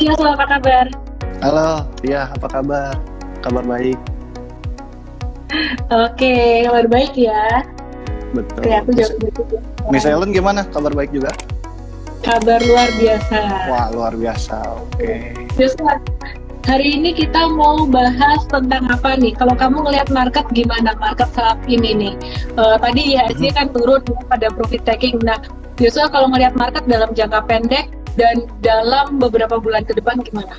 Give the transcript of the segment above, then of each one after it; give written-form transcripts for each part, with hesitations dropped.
Yos, apa kabar? Halo, ya apa kabar? Kabar baik, Oke, kabar baik ya. Oke, betul. aku jawab dulu ya. Miss Ellen gimana? Kabar baik juga? Kabar luar biasa. Wah, luar biasa. Oke. Yos, hari ini kita mau bahas tentang apa nih? Kalau kamu ngelihat market gimana? Market saat ini nih. Tadi IHSG Mhm. kan turun ya, pada profit taking. Nah, Yosua kalau ngelihat market dalam jangka pendek dan dalam beberapa bulan ke depan gimana?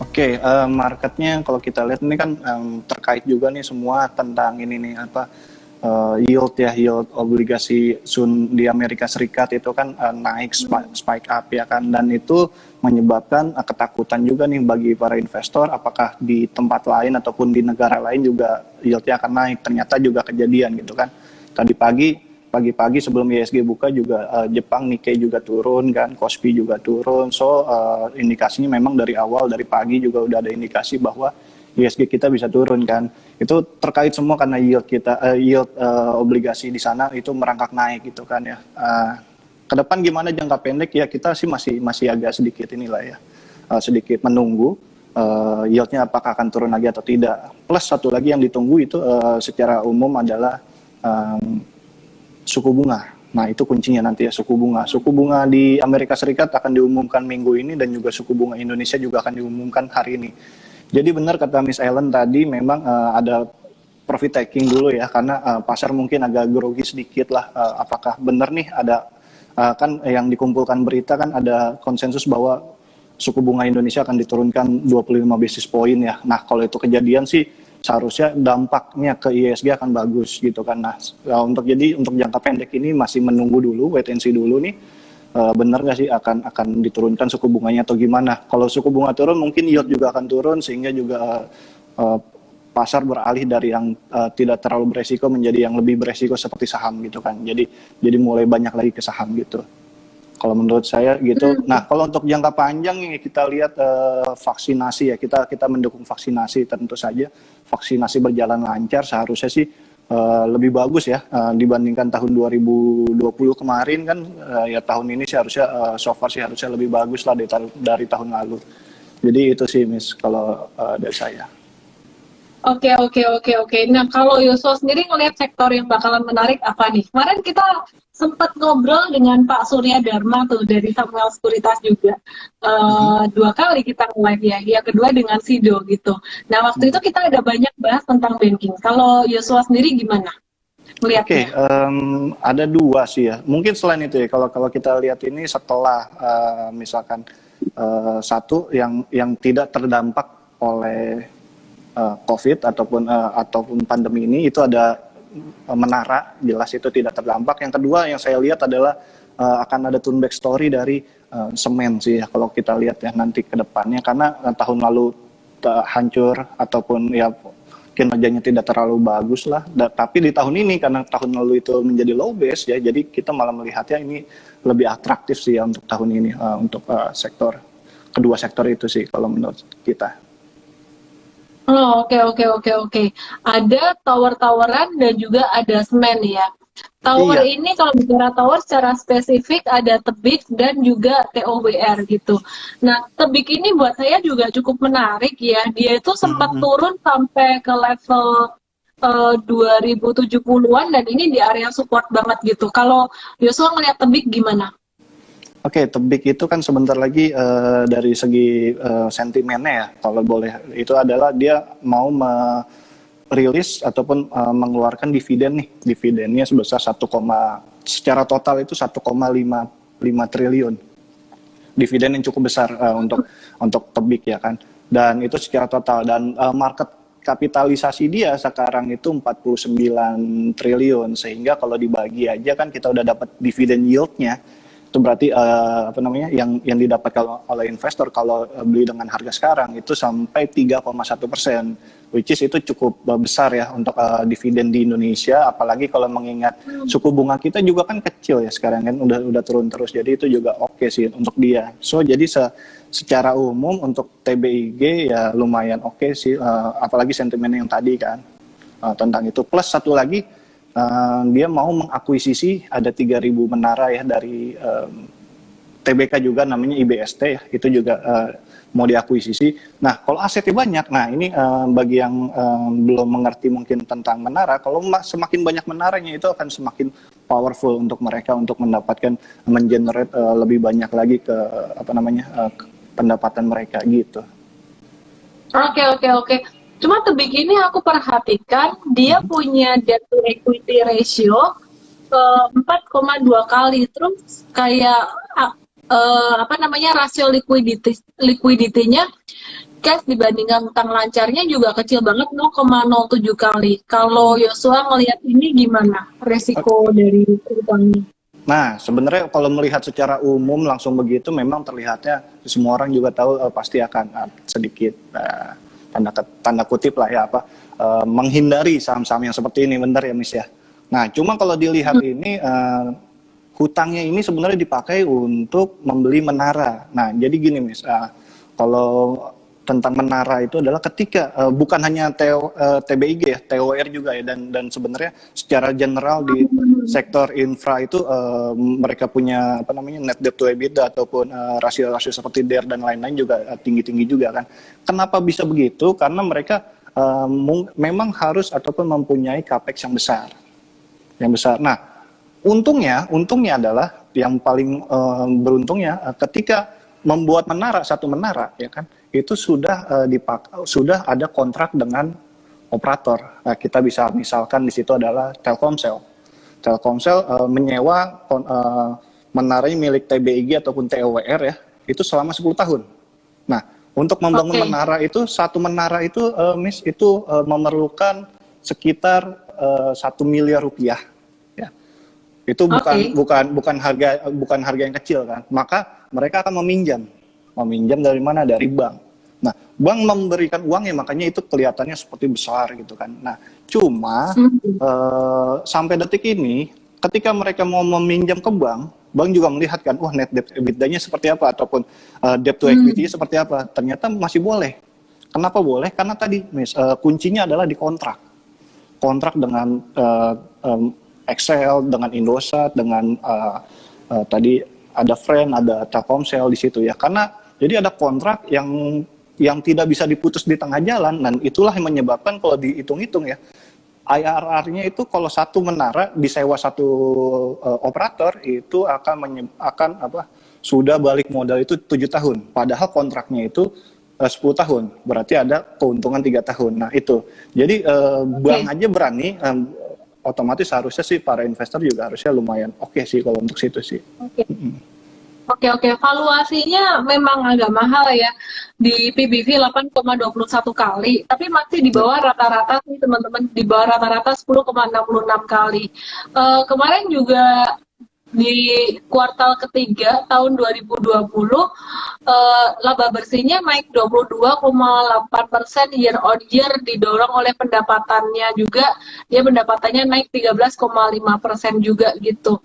Oke, marketnya kalau kita lihat ini kan terkait juga nih semua tentang ini nih apa yield ya, yield obligasi Sun di Amerika Serikat itu kan naik spike up ya kan, dan itu menyebabkan ketakutan juga nih bagi para investor apakah di tempat lain ataupun di negara lain juga yieldnya akan naik. Ternyata juga kejadian gitu kan. Tadi pagi-pagi sebelum ISG buka juga Jepang Nikkei juga turun kan, Kospi juga turun. So indikasinya memang dari awal dari pagi juga udah ada indikasi bahwa ISG kita bisa turun kan. Itu terkait semua karena yield obligasi di sana itu merangkak naik gitu kan ya. Ke depan gimana jangka pendek ya, kita sih masih agak sedikit inilah ya. Sedikit menunggu yieldnya apakah akan turun lagi atau tidak. Plus satu lagi yang ditunggu itu secara umum adalah suku bunga. Nah, itu kuncinya nanti ya, suku bunga. Suku bunga di Amerika Serikat akan diumumkan minggu ini dan juga suku bunga Indonesia juga akan diumumkan hari ini. Jadi benar kata Miss Ellen tadi, memang ada profit taking dulu ya, karena pasar mungkin agak grogi sedikit lah. Apakah benar nih ada kan yang dikumpulkan berita kan ada konsensus bahwa suku bunga Indonesia akan diturunkan 25 basis point ya. Nah, kalau itu kejadian sih seharusnya dampaknya ke ISG akan bagus gitu kan. Nah, untuk jangka pendek ini masih menunggu dulu, wait and see dulu nih. Benar nggak sih akan diturunkan suku bunganya atau gimana? Kalau suku bunga turun mungkin yield juga akan turun, sehingga juga uh, pasar beralih dari yang tidak terlalu beresiko menjadi yang lebih beresiko seperti saham gitu kan. Jadi mulai banyak lagi ke saham gitu. Kalau menurut saya gitu. Nah, kalau untuk jangka panjang ini kita lihat vaksinasi ya, kita mendukung vaksinasi tentu saja. Vaksinasi berjalan lancar, seharusnya sih lebih bagus ya dibandingkan tahun 2020 kemarin kan. Ya tahun ini seharusnya so far sih harusnya lebih bagus lah dari tahun lalu. Jadi itu sih Miss kalau dari saya. Oke. Nah, kalau Yosua sendiri ngelihat sektor yang bakalan menarik apa nih? Kemarin kita sempat ngobrol dengan Pak Surya Dharma tuh dari Samuel Sekuritas juga. Dua kali kita live ya. Yang kedua dengan Sido gitu. Nah, waktu itu kita ada banyak bahas tentang banking. Kalau Yosua sendiri gimana Oke, melihatnya? ada dua sih ya. Mungkin selain itu ya, kalau kita lihat ini setelah misalkan satu yang tidak terdampak oleh COVID ataupun pandemi ini, itu ada Menara, jelas itu tidak terdampak. Yang kedua yang saya lihat adalah akan ada turn back story dari semen sih ya, kalau kita lihat ya nanti ke depannya, karena tahun lalu hancur ataupun ya kinerjanya tidak terlalu bagus lah. Tapi di tahun ini karena tahun lalu itu menjadi low base ya, jadi kita malah melihatnya ini lebih atraktif sih ya untuk tahun ini, untuk kedua sektor itu sih kalau menurut kita. Oh, oke. Ada tower-toweran dan juga ada semen ya. Tower Iya. ini kalau bicara tower secara spesifik ada tebik dan juga TOWR gitu. Nah, tebik ini buat saya juga cukup menarik ya. Dia itu sempat Mhm. turun sampai ke level 2070-an dan ini di area support banget gitu. Kalau Yosua ngeliat tebik gimana? Oke, tebik itu kan sebentar lagi dari segi sentimennya ya, kalau boleh, itu adalah dia mau merilis ataupun mengeluarkan dividen nih, dividennya sebesar secara total itu 1,55 triliun. Dividen yang cukup besar untuk tebik ya kan. Dan itu secara total, dan market kapitalisasi dia sekarang itu 49 triliun, sehingga kalau dibagi aja kan kita udah dapat dividen yieldnya. Itu berarti apa namanya yang didapat oleh investor kalau beli dengan harga sekarang itu sampai 3,1%, which is itu cukup besar ya untuk dividen di Indonesia. Apalagi kalau mengingat suku bunga kita juga kan kecil ya sekarang kan, udah turun terus, jadi itu juga oke sih untuk dia. So jadi secara umum untuk TBIG ya lumayan oke sih, apalagi sentimen yang tadi kan tentang itu. Plus satu lagi, dia mau mengakuisisi ada 3.000 menara ya dari TBK juga namanya IBST ya, itu juga mau diakuisisi. Nah, kalau asetnya banyak, nah ini bagi yang belum mengerti mungkin tentang menara, kalau semakin banyak menaranya itu akan semakin powerful untuk mereka untuk mendapatkan mengenerate lebih banyak lagi ke apa namanya pendapatan mereka gitu. Oke, oke, oke. Cuma tebik ini aku perhatikan dia punya debt to equity ratio 4,2 kali. Terus kayak apa namanya rasio likuiditinya cash dibandingkan utang lancarnya juga kecil banget 0,07 kali. Kalau Yosua ngelihat ini gimana resiko dari utangnya? Nah, sebenarnya kalau melihat secara umum langsung begitu memang terlihatnya semua orang juga tahu pasti akan sedikit tanda kutip lah ya menghindari saham-saham yang seperti ini, benar ya Miss ya. Nah, cuma kalau dilihat ini hutangnya ini sebenarnya dipakai untuk membeli menara. Nah, jadi gini Miss, kalau tentang menara itu adalah ketika bukan hanya TBIG ya, TOR juga ya, dan sebenarnya secara general di sektor infra itu mereka punya apa namanya net debt to EBITDA ataupun rasio-rasio seperti DER dan lain-lain juga tinggi-tinggi juga kan. Kenapa bisa begitu? Karena mereka memang harus ataupun mempunyai capex yang besar. Nah, untungnya adalah yang paling beruntungnya ketika membuat satu menara ya kan, itu sudah sudah ada kontrak dengan operator. Nah, kita bisa misalkan di situ adalah Telkomsel. Telkomsel menyewa menaranya milik TBIG ataupun TOWR ya, itu selama 10 tahun. Nah, untuk membangun menara itu, satu menara itu Miss, itu memerlukan sekitar 1 miliar rupiah. Ya. Itu bukan harga yang kecil kan. Maka mereka akan meminjam dari mana? Dari bank. Nah, bank memberikan uang ya, makanya itu kelihatannya seperti besar gitu kan. Nah, cuma sampai detik ini, ketika mereka mau meminjam ke bank, bank juga melihat kan, wah net debt EBITDA-nya seperti apa, ataupun debt to equity-nya seperti apa. Ternyata masih boleh. Kenapa boleh? Karena tadi, Miss, kuncinya adalah di kontrak. Kontrak dengan Excel, dengan Indosat, dengan tadi ada Friend, ada Telkomsel di situ ya. Karena jadi ada kontrak yang tidak bisa diputus di tengah jalan, dan itulah yang menyebabkan kalau dihitung-hitung ya, IRR-nya itu kalau satu menara disewa satu operator itu akan sudah balik modal itu 7 tahun. Padahal kontraknya itu 10 tahun. Berarti ada keuntungan 3 tahun. Nah, itu. Jadi bank aja berani, otomatis harusnya sih para investor juga harusnya lumayan oke sih kalau untuk situ sih. Oke. Valuasinya memang agak mahal ya. Di PBV 8,21 kali, tapi masih di bawah rata-rata sih teman-teman, di bawah rata-rata 10,66 kali. Kemarin juga di kuartal ketiga tahun 2020 laba bersihnya naik 22,8% year on year, didorong oleh pendapatannya juga, dia pendapatannya naik 13,5% juga gitu,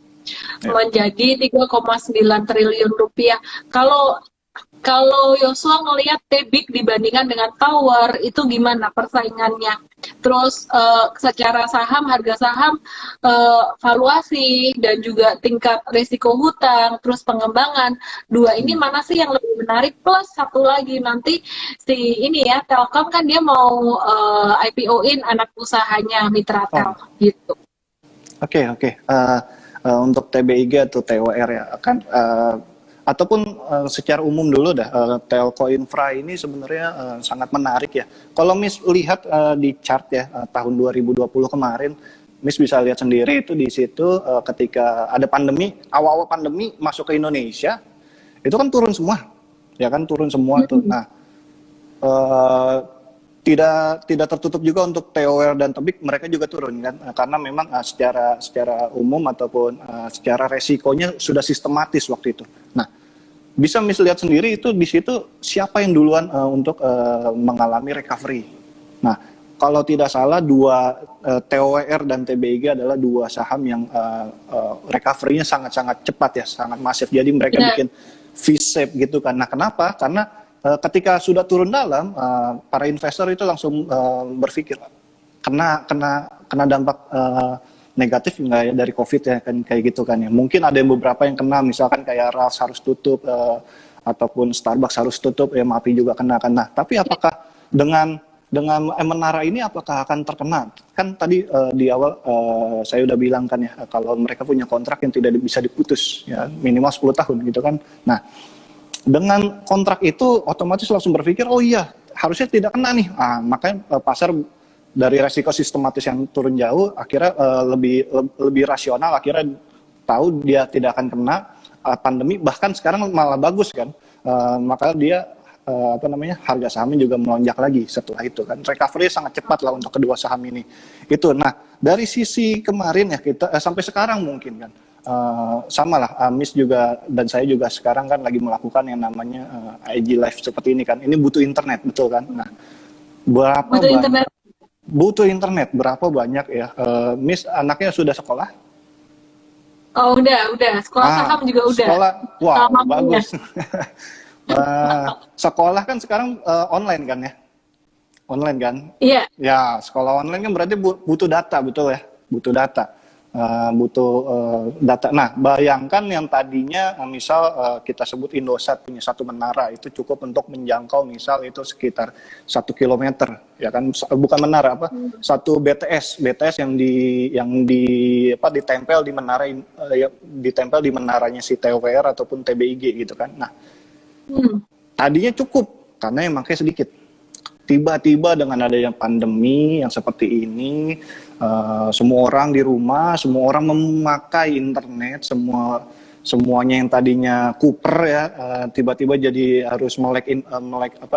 menjadi 3,9 triliun rupiah. Kalau Yosua ngelihat Tebik dibandingkan dengan Tower, itu gimana persaingannya? Terus secara saham, harga saham, valuasi, dan juga tingkat risiko hutang, terus pengembangan, dua ini mana sih yang lebih menarik? Plus satu lagi, nanti si ini ya, Telkom kan dia mau IPO-in anak usahanya Mitratel gitu. Oke. Untuk TBIG atau TOR ya, kan ataupun secara umum dulu Telco Infra ini sebenarnya sangat menarik ya. Kalau Miss lihat di chart ya tahun 2020 kemarin, Miss bisa lihat sendiri itu di situ ketika ada pandemi, awal-awal pandemi masuk ke Indonesia, itu kan turun semua, ya kan turun semua tuh. Nah, tidak tertutup juga untuk TOR dan Tebik, mereka juga turun kan, karena memang secara umum ataupun secara resikonya sudah sistematis waktu itu. Nah, bisa Miss lihat sendiri itu di situ siapa yang duluan untuk mengalami recovery. Nah, kalau tidak salah TOR dan TBIG adalah dua saham yang recovery-nya sangat-sangat cepat ya, sangat masif. Jadi mereka bikin V-shape gitu kan. Nah, kenapa? Karena ketika sudah turun dalam, para investor itu langsung berpikir kena dampak negatif nggak ya dari COVID ya kan kayak gitu kan ya. Mungkin ada yang beberapa yang kena, misalkan kayak Ralphs harus tutup ataupun Starbucks harus tutup, ya MAPI juga kena kan. Nah, tapi apakah dengan menara ini apakah akan terkena? Kan tadi di awal saya udah bilang kan ya, kalau mereka punya kontrak yang tidak bisa diputus ya, minimal 10 tahun gitu kan. Nah, dengan kontrak itu otomatis langsung berpikir, oh iya harusnya tidak kena nih. Makanya pasar dari resiko sistematis yang turun jauh, akhirnya lebih rasional, akhirnya tahu dia tidak akan kena pandemi, bahkan sekarang malah bagus kan. Makanya dia harga sahamnya juga melonjak lagi setelah itu kan. Recovery sangat cepat lah untuk kedua saham ini. Itu. Nah, dari sisi kemarin ya kita sampai sekarang mungkin kan sama lah, Amis juga dan saya juga sekarang kan lagi melakukan yang namanya IG Live seperti ini kan. Ini butuh internet, betul kan? Nah, butuh internet berapa banyak ya? Miss anaknya sudah sekolah? Oh udah. Sekolah saham juga udah. Sekolah, wow bagus. Sekolah kan sekarang online kan ya? Online kan? Iya. Ya, sekolah online kan berarti butuh data, betul ya? Butuh data. Data. Nah, bayangkan yang tadinya misal kita sebut Indosat punya satu menara, itu cukup untuk menjangkau misal itu sekitar 1 kilometer, ya kan? Bukan menara apa? Satu BTS yang ditempel di menara ditempel di menaranya si TOWR ataupun TBIG gitu kan. Nah, tadinya cukup karena yang makanya sedikit. Tiba-tiba dengan adanya pandemi yang seperti ini, semua orang di rumah, semua orang memakai internet, semuanya yang tadinya kuper ya, tiba-tiba jadi harus melek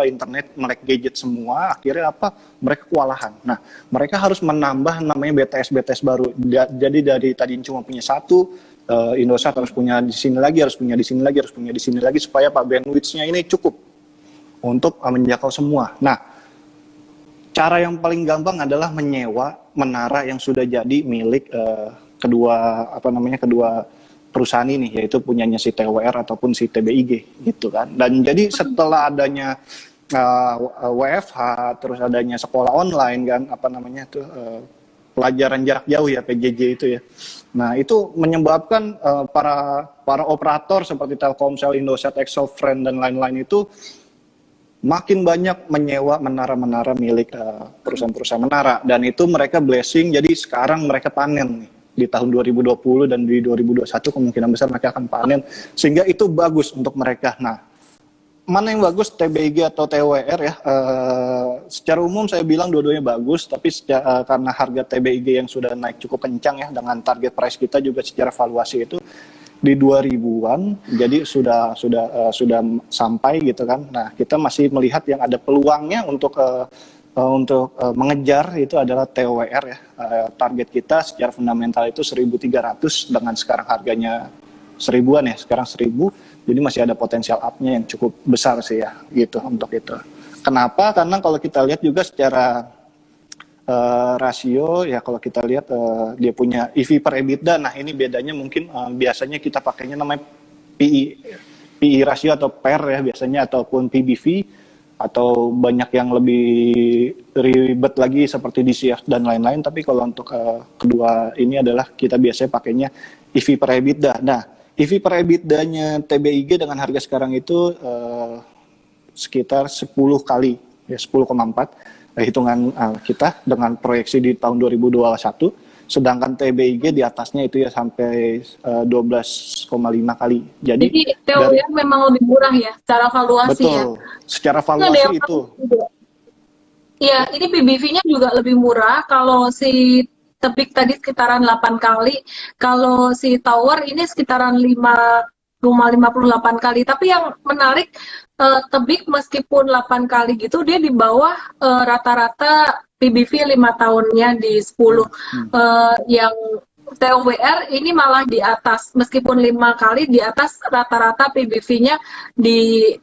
internet, melek gadget semua. Akhirnya mereka kewalahan. Nah, mereka harus menambah namanya BTS baru. Jadi dari tadinya cuma punya satu, Indosat harus punya di sini lagi, harus punya di sini lagi, harus punya di sini lagi, supaya bandwidth-nya ini cukup untuk menjangkau semua. Nah, cara yang paling gampang adalah menyewa menara yang sudah jadi milik kedua perusahaan ini, yaitu punyanya si TWR ataupun si TBIG gitu kan. Dan jadi setelah adanya WFH, terus adanya sekolah online kan, pelajaran jarak jauh ya, PJJ itu ya. Nah, itu menyebabkan para operator seperti Telkomsel, Indosat, XL, Friend dan lain-lain itu makin banyak menyewa menara-menara milik perusahaan-perusahaan menara, dan itu mereka blessing. Jadi sekarang mereka panen nih di tahun 2020 dan di 2021 kemungkinan besar mereka akan panen, sehingga itu bagus untuk mereka. Nah, mana yang bagus, TBIG atau TWR ya? Secara umum saya bilang dua-duanya bagus, tapi karena harga TBIG yang sudah naik cukup kencang ya, dengan target price kita juga secara valuasi itu di 2000-an, jadi sudah sampai gitu kan. Nah, kita masih melihat yang ada peluangnya untuk mengejar itu adalah TWR ya. Target kita secara fundamental itu 1.300 dengan sekarang harganya 1000-an ya, sekarang 1000. Jadi masih ada potensial up-nya yang cukup besar sih ya, gitu untuk itu. Kenapa? Karena kalau kita lihat juga secara rasio ya, kalau kita lihat dia punya EV per EBITDA. Nah, ini bedanya mungkin biasanya kita pakainya namanya PE rasio atau PER ya biasanya, ataupun PBV, atau banyak yang lebih ribet lagi seperti DCF dan lain-lain. Tapi kalau untuk kedua ini adalah kita biasanya pakainya EV per EBITDA. Nah, EV per EBITDA-nya TBIG dengan harga sekarang itu sekitar 10 kali ya, 10,4 hitungan kita dengan proyeksi di tahun 2021, sedangkan TBIG di atasnya itu ya sampai 12,5 kali. Jadi teorinya memang lebih murah ya secara valuasi. Betul, ya. Secara valuasi itu. Iya, ini PBV-nya juga lebih murah. Kalau si Tebik tadi sekitaran 8 kali, kalau si Tower ini sekitaran 5,58 kali. Tapi yang menarik, Tebik meskipun 8 kali gitu, dia di bawah rata-rata PBV 5 tahunnya di 10. Yang TOWR ini malah di atas, meskipun 5 kali di atas rata-rata PBV-nya di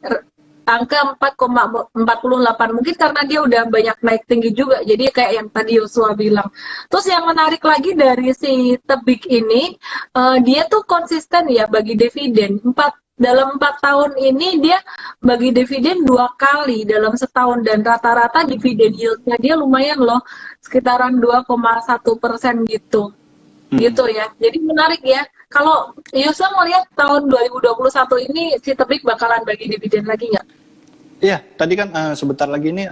angka 4,48. Mungkin karena dia udah banyak naik tinggi juga, jadi kayak yang tadi Yosua bilang. Terus yang menarik lagi dari si Tebik ini, dia tuh konsisten ya bagi dividen. Dalam 4 tahun ini dia bagi dividen 2 kali dalam setahun, dan rata-rata dividen yield-nya dia lumayan loh, sekitaran 2,1% gitu. Mm-mm. gitu ya. Jadi menarik ya. Kalau Yusuf melihat tahun 2021 ini si Tebik bakalan bagi dividen lagi nggak? Iya, tadi kan sebentar lagi ini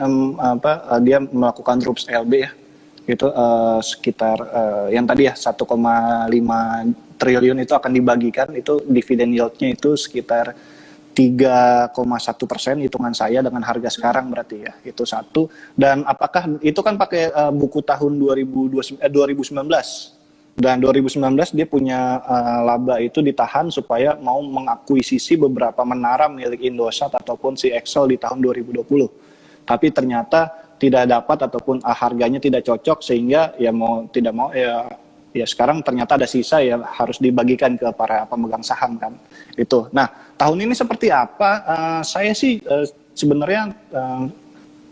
dia melakukan RUPS LB ya, itu sekitar yang tadi ya 1,5 triliun itu akan dibagikan, itu dividen yieldnya itu sekitar 3,1% hitungan saya dengan harga sekarang berarti ya, itu satu. Dan apakah itu kan pakai buku tahun 2019, dan 2019 dia punya laba itu ditahan supaya mau mengakuisisi beberapa menara milik Indosat ataupun si Excel di tahun 2020. Tapi ternyata tidak dapat ataupun harganya tidak cocok, sehingga ya mau tidak mau ya sekarang ternyata ada sisa, ya harus dibagikan ke para pemegang saham kan. Itu. Nah, tahun ini seperti apa? Saya sih sebenarnya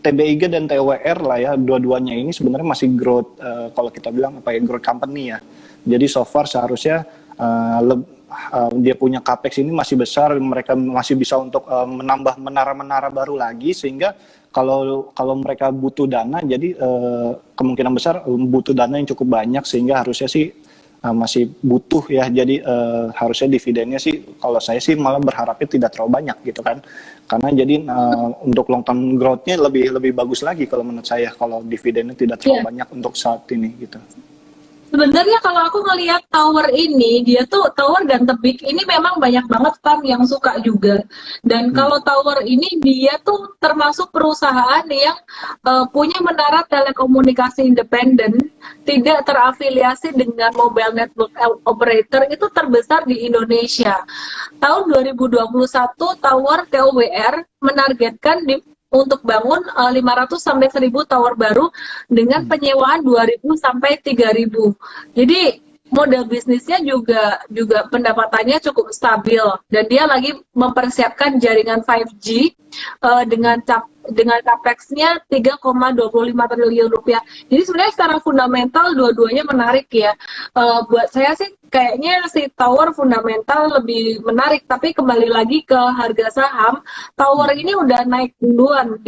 TBIG dan TWR lah ya, dua-duanya ini sebenarnya masih growth, kalau kita bilang apa ya, growth company ya. Jadi so far seharusnya dia punya capex ini masih besar, mereka masih bisa untuk menambah menara-menara baru lagi, sehingga kalau mereka butuh dana, jadi kemungkinan besar butuh dana yang cukup banyak, sehingga harusnya sih masih butuh ya. Jadi harusnya dividennya sih, kalau saya sih malah berharapnya tidak terlalu banyak gitu kan, karena jadi untuk long term growth-nya lebih bagus lagi kalau menurut saya, kalau dividennya tidak Iya. terlalu banyak untuk saat ini gitu. Sebenarnya kalau aku ngelihat tower ini, dia tuh tower dan tebik ini memang banyak banget fund yang suka juga. Dan Hmm. kalau tower ini dia tuh termasuk perusahaan yang punya menara telekomunikasi independen, tidak terafiliasi dengan mobile network operator, itu terbesar di Indonesia. Tahun 2021 tower TOWR menargetkan untuk bangun 500 sampai 1000 tower baru dengan Hmm. penyewaan 2000 sampai 3000. Jadi model bisnisnya juga pendapatannya cukup stabil, dan dia lagi mempersiapkan jaringan 5G Hmm. dengan capex-nya 3,25 triliun rupiah. Jadi sebenarnya secara fundamental dua-duanya menarik ya. Buat saya sih kayaknya si tower fundamental lebih menarik, tapi kembali lagi ke harga saham, tower Hmm. ini udah naik duluan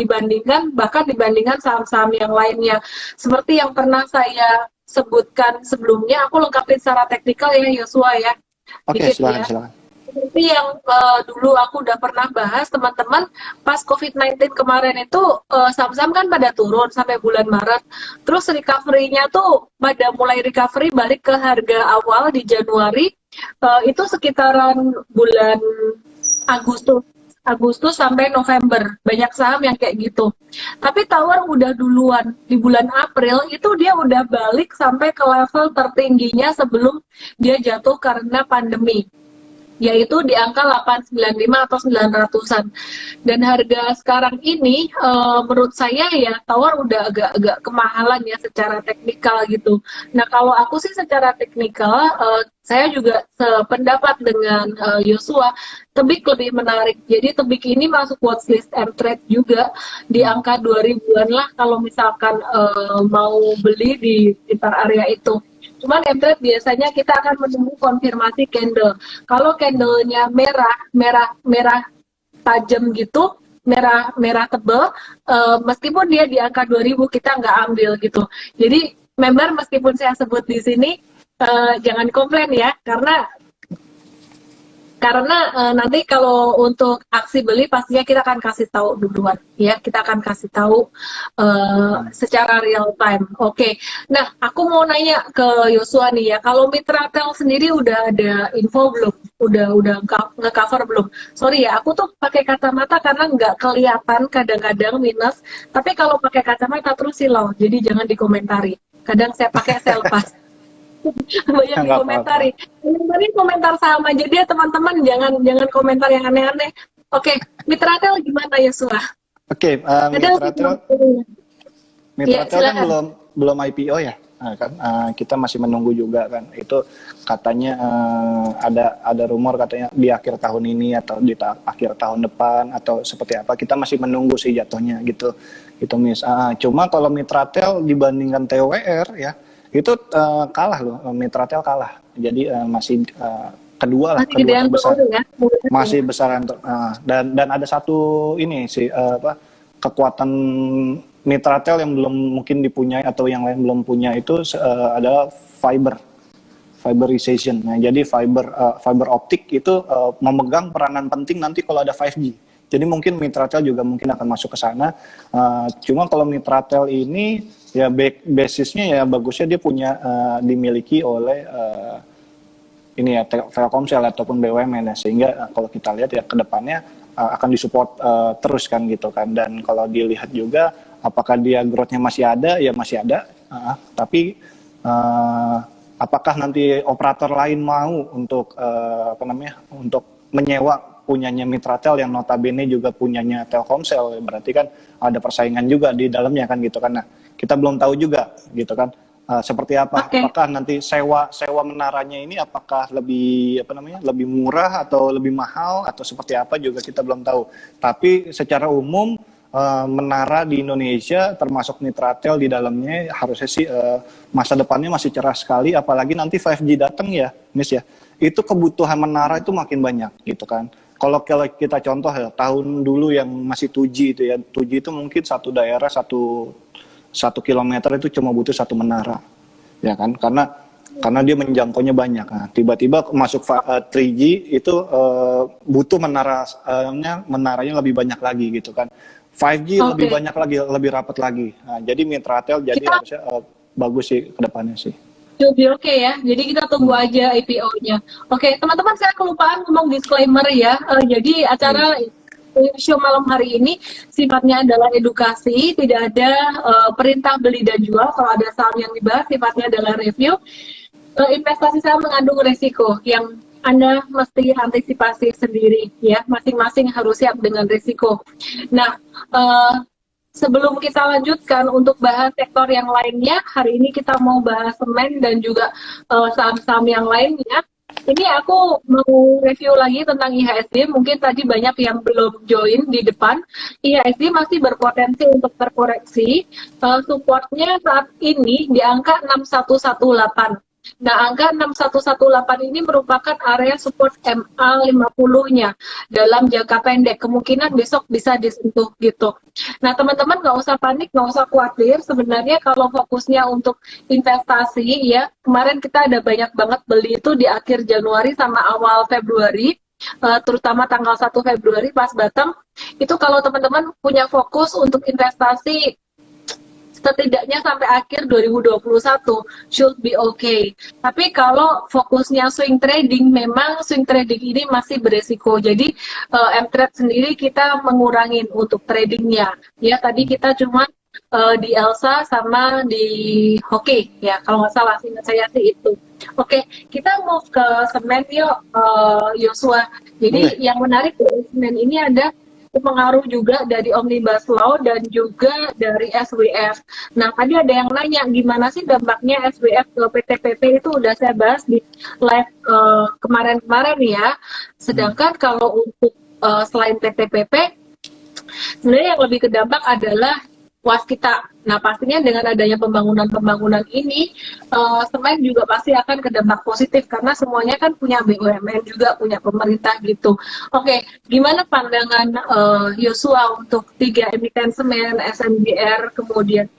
bahkan dibandingkan saham-saham yang lainnya. Seperti yang pernah saya sebutkan sebelumnya, aku lengkapin secara teknikal ya Yosua ya, Oke, dikit silakan ya. silakan. Seperti yang dulu aku udah pernah bahas, teman-teman, pas COVID-19 kemarin itu saham-saham kan pada turun sampai bulan Maret. Terus recovery-nya tuh pada mulai recovery balik ke harga awal di Januari, itu sekitaran bulan Agustus Agustus sampai November. Banyak saham yang kayak gitu. Tapi Tower udah duluan. Di bulan April itu dia udah balik sampai ke level tertingginya sebelum dia jatuh karena pandemi, yaitu di angka 895 atau 900-an. Dan harga sekarang ini menurut saya ya Tower udah agak-agak kemahalan ya secara teknikal gitu. Nah, kalau aku sih secara teknikal saya juga sependapat dengan Yosua, Tebik lebih menarik. Jadi Tebik ini masuk watchlist M-Trade juga di Hmm. angka 2000-an lah kalau misalkan mau beli di sekitar area itu. Cuman M-Trade biasanya kita akan menunggu konfirmasi candle. Kalau Hmm. candlenya merah tajam gitu, merah tebel, meskipun dia di angka 2000 kita nggak ambil gitu. Jadi member meskipun saya sebut di sini jangan komplain ya, karena nanti kalau untuk aksi beli pastinya kita akan kasih tahu duluan ya, kita akan kasih tahu Hmm. secara real time. Oke. Nah, aku mau nanya ke Yosua nih ya, kalau Mitratel sendiri udah ada info belum? Udah nge-cover belum? Sorry ya, aku tuh pakai kacamata karena nggak kelihatan kadang-kadang minus, tapi kalau pakai kacamata terus silau, jadi jangan dikomentari. Kadang saya pakai, saya lepas. Banyak Nggak apa-apa. dikomentari. Komentarin komentar saham aja dia teman-teman, jangan jangan komentar yang aneh-aneh. Oke, Mitratel gimana ya Suah? Oke, Ada Mitratel ya Mitratel kan silakan. belum IPO ya. Nah, kan kita masih menunggu juga kan. Itu katanya ada rumor katanya di akhir tahun ini atau di akhir tahun depan atau seperti apa. Kita masih menunggu sih jatuhnya gitu. Itu Miss. Cuma kalau Mitratel dibandingkan TWR ya, itu kalah loh. Mitratel kalah. Jadi masih kedua lah, Masih kedua gedean terbesar. turun ya. Masih besaran dan ada satu ini sih kekuatan Mitratel yang belum mungkin dipunyai atau yang lain belum punya, itu adalah fiber. fiberization. Nah, jadi fiber optik itu memegang peranan penting nanti kalau ada 5G. Jadi mungkin Mitratel juga mungkin akan masuk ke sana. Cuma kalau Mitratel ini ya basisnya ya bagusnya dia punya dimiliki oleh ini ya Telkomsel ataupun BUMN ya, sehingga kalau kita lihat ya ke depannya akan disupport terus kan gitu kan. Dan kalau dilihat juga apakah dia growth-nya masih ada, ya masih ada, tapi apakah nanti operator lain mau untuk untuk menyewa punyanya Mitratel yang notabene juga punyanya Telkomsel, berarti kan ada persaingan juga di dalamnya kan gitu kan. Nah, kita belum tahu juga gitu kan. Seperti apa? Oke. Apakah nanti sewa menaranya ini apakah lebih lebih murah atau lebih mahal atau seperti apa juga kita belum tahu. Tapi secara umum menara di Indonesia termasuk Mitratel di dalamnya harusnya sih masa depannya masih cerah sekali, apalagi nanti 5G datang ya, Miss ya. Itu kebutuhan menara itu makin banyak gitu kan. Kalau kita contoh ya, tahun dulu yang masih 2G itu ya, 2G itu mungkin satu daerah satu kilometer itu cuma butuh satu menara, ya kan? Karena dia menjangkaunya banyak. Nah, tiba-tiba masuk 3G itu butuh menaranya lebih banyak lagi gitu kan. 5G lebih banyak lagi, lebih rapat lagi. Nah, jadi Mitratel jadi harusnya bagus sih ke depannya sih. Lebih oke ya, jadi kita tunggu aja IPO-nya. Oke, teman-teman, saya kelupaan ngomong disclaimer ya. Jadi acara show malam hari ini sifatnya adalah edukasi, tidak ada perintah beli dan jual. Kalau ada saham yang dibahas sifatnya adalah review. Investasi saham mengandung resiko yang Anda mesti antisipasi sendiri ya, masing-masing harus siap dengan risiko. Nah, sebelum kita lanjutkan untuk bahas sektor yang lainnya, hari ini kita mau bahas semen dan juga saham-saham yang lainnya. Ini aku mau review lagi tentang IHSG, mungkin tadi banyak yang belum join di depan. IHSG masih berpotensi untuk terkoreksi, supportnya saat ini di angka 6118. Nah, angka 6118 ini merupakan area support MA50-nya dalam jangka pendek. Kemungkinan besok bisa disentuh gitu. Nah, teman-teman nggak usah panik, nggak usah khawatir. Sebenarnya kalau fokusnya untuk investasi ya, kemarin kita ada banyak banget beli itu di akhir Januari sama awal Februari. Terutama tanggal 1 Februari pas Batam. Itu kalau teman-teman punya fokus untuk investasi setidaknya sampai akhir 2021 should be okay. Tapi kalau fokusnya swing trading, memang swing trading ini masih beresiko. Jadi M-Trade sendiri kita mengurangin untuk tradingnya. Ya, tadi kita cuma di Elsa sama di Hoki ya, kalau nggak salah seingat saya sih itu. Oke, kita move ke semen yuk, Yosua. Jadi yang menarik dari semen ini ada pengaruh juga dari Omnibus Law dan juga dari SWF. Nah, tadi ada yang nanya gimana sih dampaknya SWF ke PTPP, itu udah saya bahas di live kemarin-kemarin ya. Sedangkan kalau untuk selain PTPP, sebenarnya yang lebih kedampak adalah waskita. Nah, pastinya dengan adanya pembangunan ini, semen juga pasti akan kedampak positif karena semuanya kan punya BUMN juga, punya pemerintah gitu. Oke, gimana pandangan Yosua untuk 3 emiten semen, SMGR, kemudian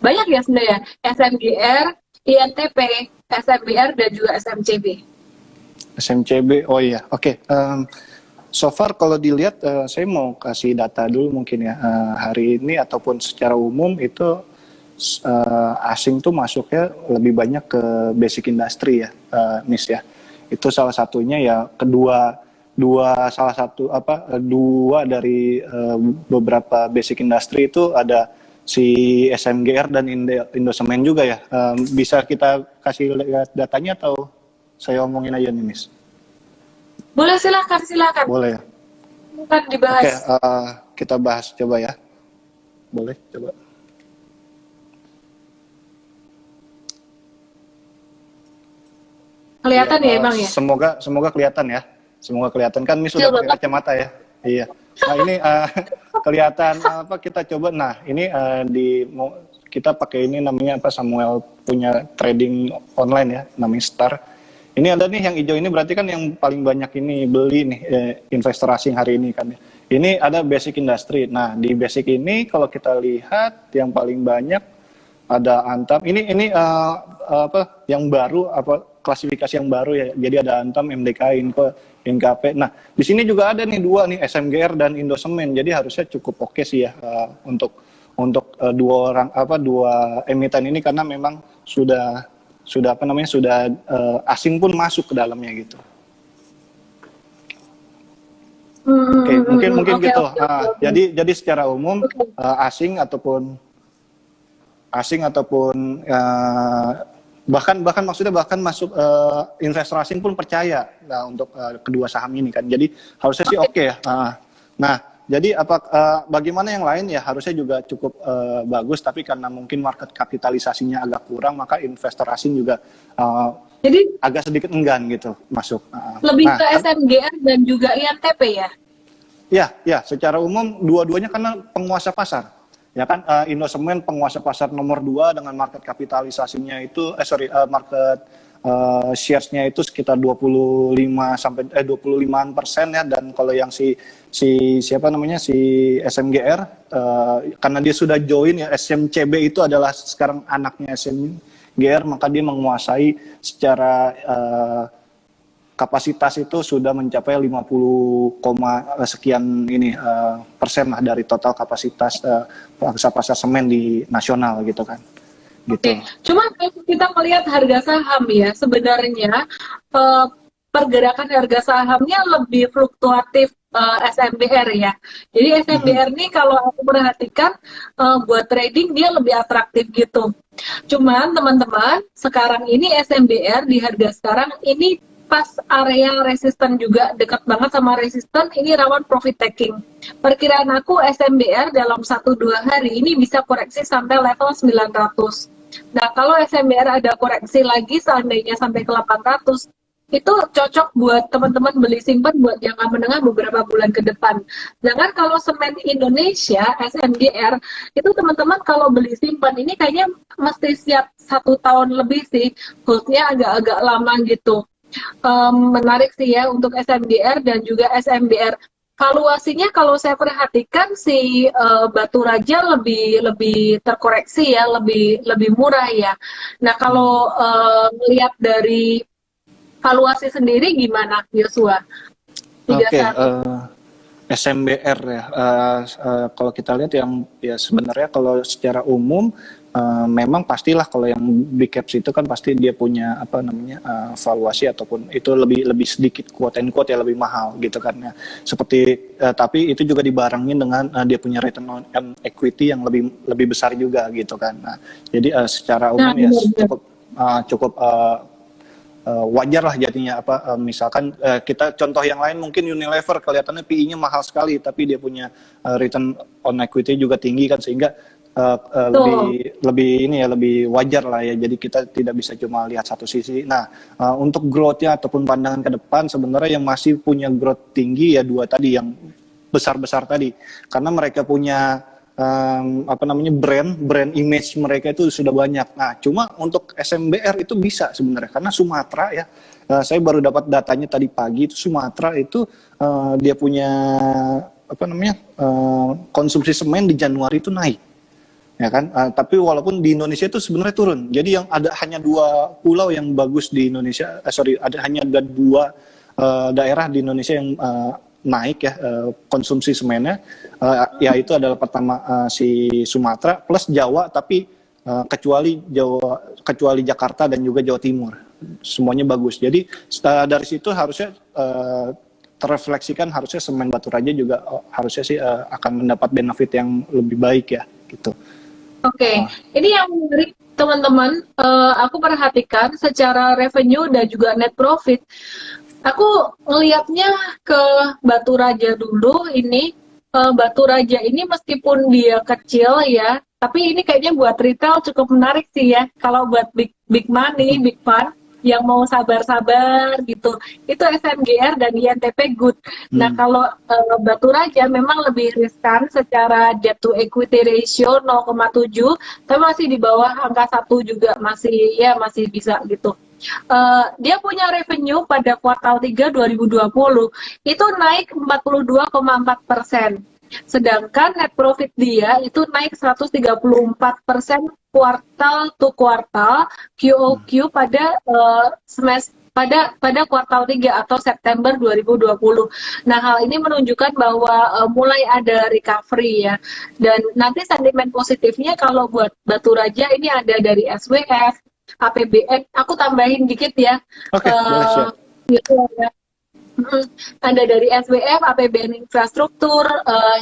banyak ya sebenarnya, SMGR, INTP, SMBR, dan juga SMCB. SMCB, oh iya, oke. So far kalau dilihat, saya mau kasih data dulu mungkin ya, hari ini ataupun secara umum itu asing tuh masuknya lebih banyak ke basic industry ya, Miss ya. Itu salah satunya ya, dua dari beberapa basic industry itu ada si SMGR dan Indosemen juga ya. Bisa kita kasih lihat datanya atau saya omongin aja nih, Miss? Boleh, silakan. Boleh ya. Silakan dibahas. Oke, kita bahas coba ya. Boleh, coba. Kelihatan ya, Bang ya? Semoga kelihatan ya. Semoga kelihatan, kan Miss sudah pakai kacamata ya. Iya. Nah, ini kelihatan apa, kita coba. Nah, ini kita pakai ini namanya apa, Samuel punya trading online ya, namanya Star. Ini ada nih yang hijau ini, berarti kan yang paling banyak ini beli nih investor asing hari ini kan. Ini ada basic industry. Nah, di basic ini kalau kita lihat yang paling banyak ada Antam. Ini apa yang baru, apa klasifikasi yang baru ya. Jadi ada Antam, MDK, Inco, NKP. Nah, di sini juga ada nih dua nih, SMGR dan Indosemen. Jadi harusnya cukup oke sih ya dua emiten ini, karena memang sudah asing pun masuk ke dalamnya gitu. Oke, mungkin Oke, gitu. oke, oke, oke. Jadi secara umum asing ataupun bahkan maksudnya masuk investor asing pun percaya untuk kedua saham ini kan. Jadi harusnya sih oke ya. Nah, jadi bagaimana yang lain ya, harusnya juga cukup bagus, tapi karena mungkin market kapitalisasinya agak kurang, maka investor asing juga Jadi agak sedikit enggan gitu masuk. lebih ke SMGR dan juga INTP ya? Ya, secara umum dua-duanya karena penguasa pasar. Ya kan, Indosemen penguasa pasar nomor 2 dengan market kapitalisasinya itu market shares-nya itu sekitar 25% ya, dan kalau yang si SMGR karena dia sudah join ya, SMCB itu adalah sekarang anaknya SMGR, maka dia menguasai secara kapasitas itu sudah mencapai 50, sekian persen lah dari total kapasitas pasar semen di nasional gitu kan. Gitu. Oke, cuma kalau kita melihat harga saham ya, sebenarnya pergerakan harga sahamnya lebih fluktuatif SMBR ya. Jadi SMBR ini kalau aku perhatikan buat trading dia lebih atraktif gitu. Cuman teman-teman, sekarang ini SMBR di harga sekarang ini pas area resisten juga dekat banget sama resisten, ini rawan profit taking. Perkiraan aku SMBR dalam 1-2 hari ini bisa koreksi sampai level 900. Nah, kalau SMBR ada koreksi lagi seandainya sampai ke 800, itu cocok buat teman-teman beli simpan buat jangka menengah beberapa bulan ke depan. Sedangkan kalau semen Indonesia, SMGR, itu teman-teman kalau beli simpan ini kayaknya mesti siap 1 tahun lebih sih, holdnya agak-agak lama gitu. Menarik sih ya untuk SMGR dan juga SMBR. Valuasinya kalau saya perhatikan si Batu Raja lebih terkoreksi ya, lebih murah ya. Nah, kalau melihat dari valuasi sendiri gimana, Yosua? Oke, SMBR ya. Kalau kita lihat yang ya sebenarnya kalau secara umum memang pastilah kalau yang big caps itu kan pasti dia punya valuasi ataupun itu lebih sedikit quote and quote ya, lebih mahal gitu kan ya. Seperti tapi itu juga dibarengin dengan dia punya return on equity yang lebih besar juga gitu kan. Nah, jadi secara umum ya cukup wajar lah jadinya misalkan kita contoh yang lain mungkin Unilever kelihatannya PI-nya mahal sekali tapi dia punya return on equity juga tinggi kan, sehingga lebih wajar lah ya. Jadi kita tidak bisa cuma lihat satu sisi. Nah, untuk growth-nya ataupun pandangan ke depan sebenarnya yang masih punya growth tinggi ya dua tadi yang besar-besar tadi, karena mereka punya brand image mereka itu sudah banyak. Nah, cuma untuk SMBR itu bisa sebenarnya karena Sumatera ya, saya baru dapat datanya tadi pagi, itu Sumatera itu dia punya konsumsi semen di Januari itu naik, ya kan? Tapi walaupun di Indonesia itu sebenarnya turun. Jadi yang ada hanya 2 pulau yang bagus di Indonesia, hanya ada 2 daerah di Indonesia yang naik ya konsumsi semennya, yaitu adalah pertama si Sumatera plus Jawa, tapi kecuali Jakarta dan juga Jawa Timur semuanya bagus. Jadi dari situ harusnya terrefleksikan, harusnya semen Batu Raja juga harusnya sih akan mendapat benefit yang lebih baik ya gitu. Oke, ini yang menarik teman-teman, aku perhatikan secara revenue dan juga net profit. Aku ngelihatnya ke Batu Raja dulu ini. Batu Raja ini meskipun dia kecil ya, tapi ini kayaknya buat retail cukup menarik sih ya. Kalau buat big money, big fund yang mau sabar-sabar gitu, itu SMGR dan INTP good. Nah, kalau Batu Raja memang lebih riskan secara debt to equity ratio 0,7, tapi masih di bawah angka 1 juga, masih bisa gitu. Dia punya revenue pada kuartal 3 2020 itu naik 42,4%. Sedangkan net profit dia itu naik 134% kuartal to kuartal QOQ pada pada kuartal 3 atau September 2020. Nah, hal ini menunjukkan bahwa mulai ada recovery ya. Dan nanti sentimen positifnya kalau buat Batu Raja ini ada dari SWF, APBN. Aku tambahin dikit ya. Oke, boleh siap. Gitu ya. Ada dari SWF, APBN infrastruktur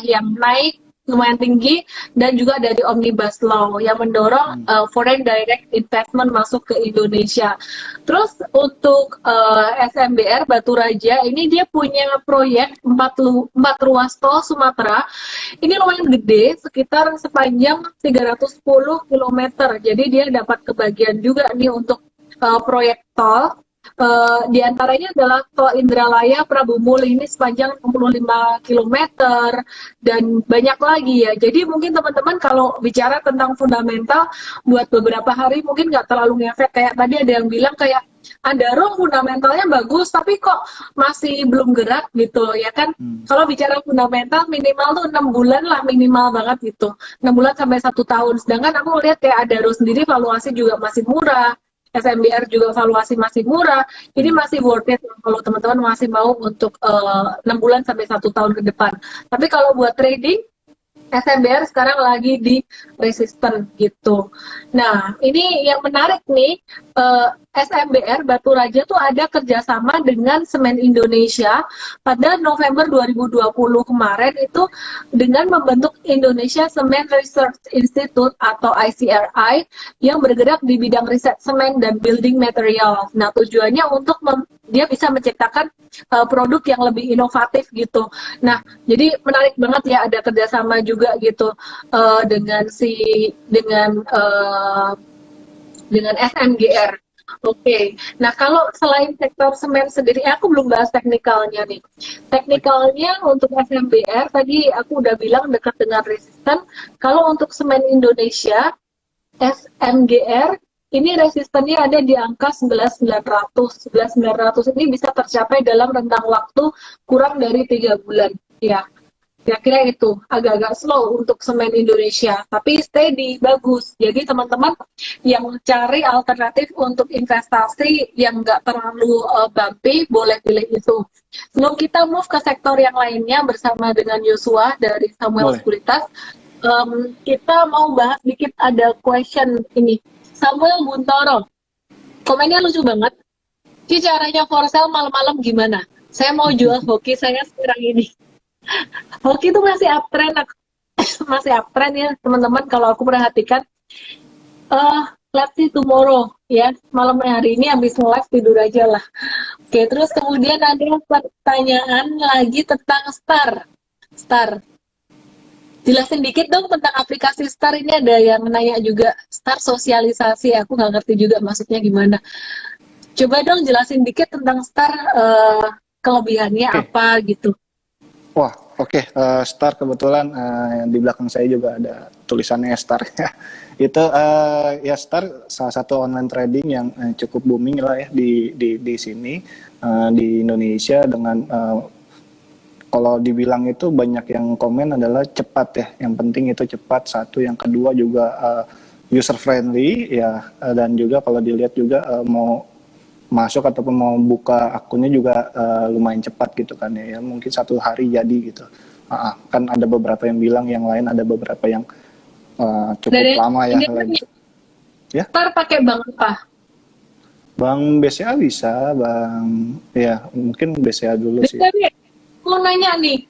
yang naik lumayan tinggi, dan juga dari Omnibus Law yang mendorong foreign direct investment masuk ke Indonesia. Terus untuk SMBR Batu Raja ini dia punya proyek 4 ruas tol Sumatera. Ini lumayan gede, sekitar sepanjang 310 km. Jadi dia dapat kebagian juga nih untuk proyek tol. Di antaranya adalah tol Indralaya Prabu Muli ini sepanjang 65 km dan banyak lagi ya. Jadi mungkin teman-teman kalau bicara tentang fundamental buat beberapa hari mungkin nggak terlalu ngefek. Kayak tadi ada yang bilang kayak Adaro fundamentalnya bagus tapi kok masih belum gerak gitu ya kan. Kalau bicara fundamental minimal tuh 6 bulan lah, minimal banget gitu, 6 bulan sampai 1 tahun. Sedangkan aku lihat kayak Adaro sendiri valuasi juga masih murah, SMBR juga valuasi masih murah, ini masih worth it kalau teman-teman masih mau untuk 6 bulan sampai 1 tahun ke depan. Tapi kalau buat trading, SMBR sekarang lagi di resisten gitu. Nah, ini yang menarik nih, SMBR Batu Raja tuh ada kerjasama dengan Semen Indonesia pada November 2020 kemarin itu dengan membentuk Indonesia Cement Research Institute atau ICRI yang bergerak di bidang riset semen dan building material. Nah, tujuannya untuk dia bisa menciptakan produk yang lebih inovatif gitu. Nah, jadi menarik banget ya ada kerjasama juga gitu dengan SMGR. Oke. Nah, kalau selain sektor semen sendiri, aku belum bahas teknikalnya nih. Teknikalnya untuk SMBR tadi aku udah bilang dekat dengan resisten. Kalau untuk semen Indonesia, SMGR ini resistennya ada di angka 11.900. 11.900 ini bisa tercapai dalam rentang waktu kurang dari 3 bulan. Ya, kira-kira itu agak-agak slow untuk semen Indonesia, tapi steady, bagus. Jadi teman-teman yang cari alternatif untuk investasi yang nggak terlalu bumpy, boleh pilih itu. Sebelum kita move ke sektor yang lainnya bersama dengan Yosua dari Samuel Sekuritas, kita mau bahas dikit, ada question ini. Samuel Buntoro, komennya lucu banget. Ini caranya for sale malam-malam gimana? Saya mau jual hoki saya sekarang ini. Hoki itu masih uptrend, masih uptrend ya teman-teman. Kalau aku perhatikan, let's see tomorrow ya, malam hari ini habis nge-live tidur aja lah. Oke, terus kemudian ada pertanyaan lagi tentang Star. Jelasin dikit dong tentang aplikasi Star. Ini ada yang nanya juga, Star sosialisasi, aku nggak ngerti juga maksudnya gimana. Coba dong jelasin dikit tentang Star, kelebihannya apa gitu. Wah, oke. Star kebetulan di belakang saya juga ada tulisannya Star ya. Itu ya Star salah satu online trading yang cukup booming lah ya di sini di Indonesia dengan kalau dibilang itu banyak yang komen adalah cepat ya. Yang penting itu cepat, satu. Yang kedua juga user friendly ya, dan juga kalau dilihat juga mau masuk ataupun mau buka akunnya juga lumayan cepat gitu kan ya, mungkin 1 hari jadi gitu. Kan ada beberapa yang bilang, yang lain ada beberapa yang cukup lama ya. Ya. Star pakai bank apa? Bank BCA bisa, bank ya mungkin BCA dulu sih. Mau nanya nih,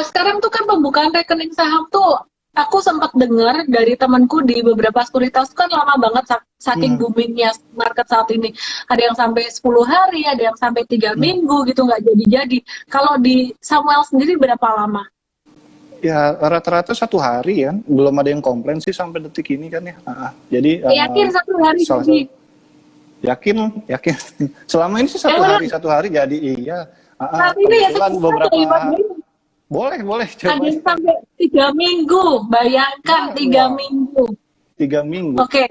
sekarang tuh kan pembukaan rekening saham tuh aku sempat dengar dari temanku di beberapa sekuritas kan lama banget saking boomingnya market saat ini. Ada yang sampai 10 hari, ada yang sampai 3 minggu gitu nggak jadi-jadi. Kalau di Samuel sendiri berapa lama? Ya rata-rata 1 hari ya, belum ada yang komplain sih sampai detik ini kan ya. Jadi yakin 1 hari jadi? Yakin. Selama ini sih 1 hari 1 hari jadi iya. Saat ini ya beberapa boleh coba. Ada sampai 3 minggu, bayangkan 3 minggu. 3 minggu. Oke.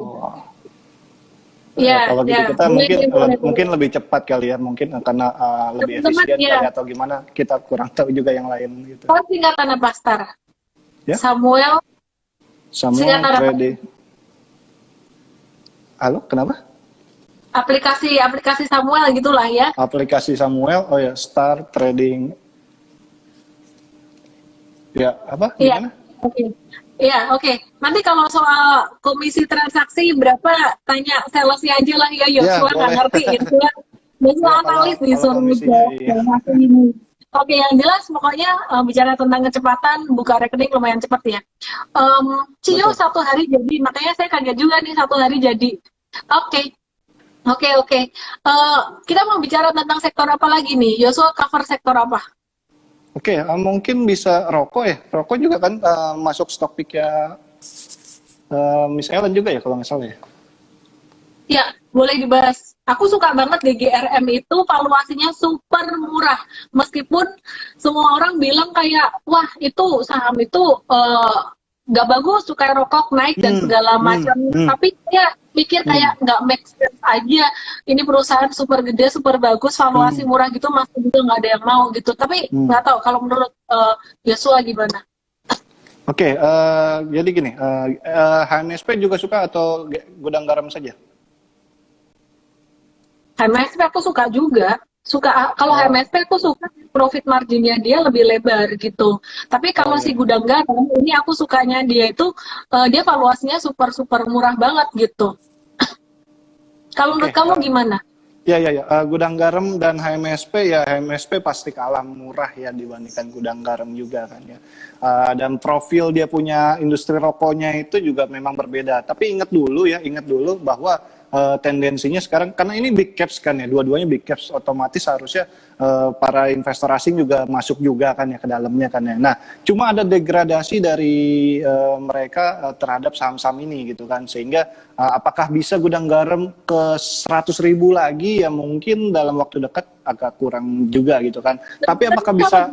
Iya, Kalau gitu ya, kita boleh, mungkin boleh, boleh. mungkin lebih cepat kali ya, mungkin karena lebih Teman-teman, efisien ya, kali atau gimana, kita kurang tahu juga yang lain gitu. oh, singkatan apa, Star? Ya, Samuel, Samuel singkatan apa? Trading. Halo, kenapa? Aplikasi Samuel gitulah ya. Aplikasi Samuel, oh ya, Star Trading. Ya, apa? Iya, Gimana? oke. Iya, oke. Nanti kalau soal komisi transaksi berapa, tanya salesnya aja lah ya, Ya, Yosua nggak boleh. ngerti itu kan. Yosua Ya, analis kalau disuruh komisinya jawab iya. ini. Oke, yang jelas pokoknya bicara tentang kecepatan, buka rekening lumayan cepat ya. Cio Betul. satu hari jadi, makanya saya kaget juga nih satu hari jadi. Oke, oke, oke. Kita mau bicara tentang sektor apa lagi nih? Yosua cover sektor apa? Oke, mungkin bisa rokok ya. Rokok juga kan masuk stok picknya Miss Ellen juga ya kalau nggak salah ya. Ya, boleh dibahas. Aku suka banget GGRM itu valuasinya super murah. Meskipun semua orang bilang kayak, wah itu saham itu nggak bagus, suka rokok naik dan Hmm, segala hmm, macam. hmm, Tapi ya pikir hmm, kayak nggak make sense aja. Ini perusahaan super gede, super bagus, valuasi hmm, murah gitu masih juga nggak ada yang mau gitu. Tapi hmm. nggak tahu kalau menurut Yosua gimana? Oke, jadi gini, HMSP juga suka atau gudang garam saja? HMSP aku suka juga. Kalau Oh, HMSP aku suka profit marginnya dia lebih lebar gitu. Tapi oh kalau ya. si gudang garam ini aku sukanya dia itu dia valuasinya super super murah banget gitu. Kalau menurut Oke, kamu gimana? ya ya ya. Gudang garam dan HMSP ya, HMSP pasti kalah murah ya dibandingkan gudang garam juga kan ya. Dan profil dia punya industri rokoknya itu juga memang berbeda. Tapi ingat dulu bahwa tendensinya sekarang karena ini big caps kan ya, dua-duanya big caps, otomatis harusnya para investor asing juga masuk juga kan ya ke dalamnya kan ya. Nah, cuma ada degradasi dari mereka terhadap saham-saham ini gitu kan, sehingga apakah bisa gudang garam ke 100.000 lagi ya, mungkin dalam waktu dekat agak kurang juga gitu kan. Tapi apakah bisa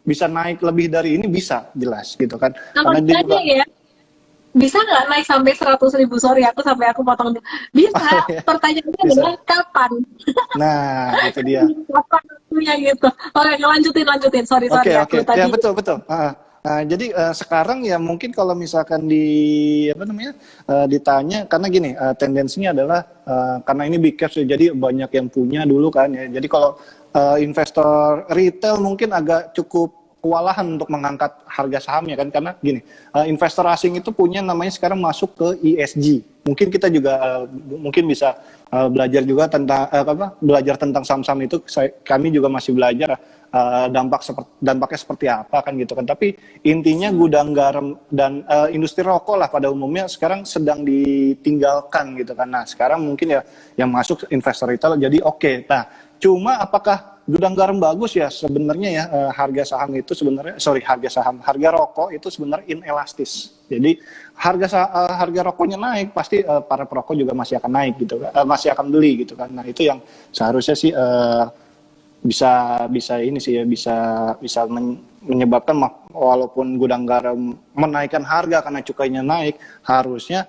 bisa naik lebih dari ini, bisa jelas gitu kan, Kalau karena dia ditanya juga ya, bisa nggak naik sampai 100.000? Sorry, aku potong dulu. Bisa. Pertanyaannya bisa. adalah kapan? Nah, itu dia. Kapan waktunya gitu? Oke, lanjutin. Sorry, Oke, aku oke. Ya, tadi. betul, betul. Jadi sekarang ya mungkin kalau misalkan apa namanya, ditanya, karena gini, tendensinya adalah karena ini big caps ya, jadi banyak yang punya dulu kan ya. Jadi kalau investor retail mungkin agak cukup kewalahan untuk mengangkat harga sahamnya kan, karena gini, investor asing itu punya namanya sekarang masuk ke ESG. Mungkin kita juga mungkin bisa belajar juga tentang belajar tentang saham-saham itu. Kami juga masih belajar dampaknya seperti apa kan gitu kan. Tapi intinya gudang garam dan industri rokok lah pada umumnya sekarang sedang ditinggalkan gitu kan. Nah, sekarang mungkin ya yang masuk investor retail jadi oke. Nah, cuma apakah gudang garam bagus ya? Sebenarnya ya harga rokok itu sebenarnya inelastis. Jadi harga rokoknya naik, pasti para perokok juga masih akan naik gitu, masih akan beli gitu kan. Nah, itu yang seharusnya sih bisa ini sih ya, bisa menyebabkan walaupun gudang garam menaikkan harga karena cukainya naik, harusnya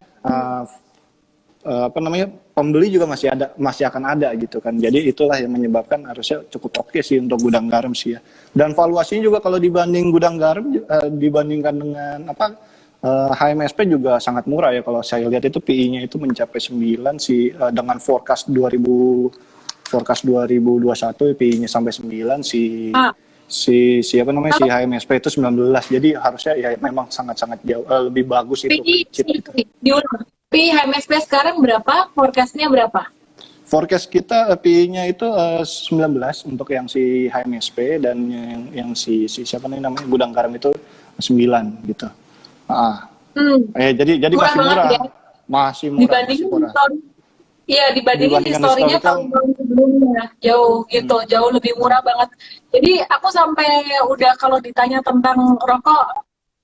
pembeli juga masih akan ada gitu kan. Jadi itulah yang menyebabkan harusnya cukup oke sih untuk gudang garam sih ya. Dan valuasinya juga kalau dibanding gudang garam dibandingkan dengan HMSP juga sangat murah ya. Kalau saya lihat itu PI-nya itu mencapai 9 sih, dengan forecast 2021 PI-nya sampai 9, Ah, siapa namanya, si kalau HMSP itu 19. Jadi harusnya ya memang sangat-sangat jauh lebih bagus itu PI, chip gitu. diulang. PI HMSP sekarang berapa? Forecastnya berapa? Forecast kita PI-nya itu 19 untuk yang si HMSP, dan yang si siapa nih namanya gudang garam itu 9 gitu. Jadi Murah masih banget murah. ya. Masih murah, masih Dibandingin murah. histori, iya dibandingin Dibandingkan historinya historical, tahun-tahun sebelumnya jauh gitu, jauh lebih murah banget. Jadi aku sampai udah kalau ditanya tentang rokok,